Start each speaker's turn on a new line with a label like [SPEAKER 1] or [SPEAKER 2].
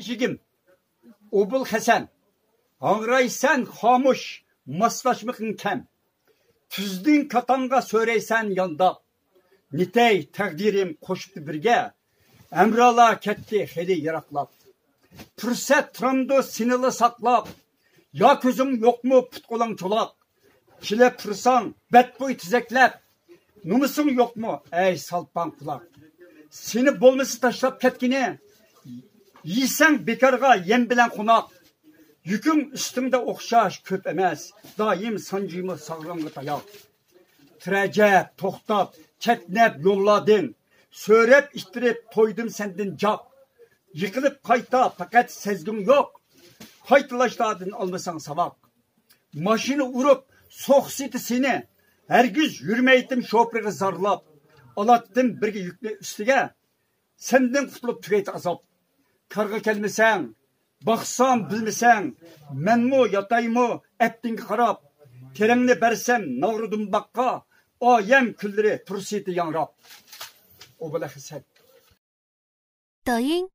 [SPEAKER 1] Yigim, Obul Hasan, ağraysan hamuş, maslaşmıkın kem. Tüzdün katanga söyleysen yanda. Nitey takdirim koşuptu birge, emrala ketti heli yaraklap. Pürsat turandı sinili saklap, ya közüm yok mu putkolan çolak. Kile pırsan, bet boy tizeklep, numusun yok mu ey salpan kulak. Seni bolması taşlap ketkini, yiysen bekarga yem bilen konak. Yüküm üstümde okşaş köp emez, daim sancımı sağlamgı dayak. Tirecep, toxtab, ketnep yolladın, söylep iştirip toydum sendin cap. Yıkılıp kayta fakat sezgim yok, kaytılaştadın almasan savak. Maşını urup soğsiti seni, hergiz yürümeydim şoförü zarlap. Alattım bir yüklü üstüge, senden kutulup tükeyti azap. Karga kelmesen, baksam bilmesen, men mu yatay mu ettingi karab. Terengni bersem navrudum bakka, o yem külleri tursiydi yanrap. O bala hesap.
[SPEAKER 2] 抖音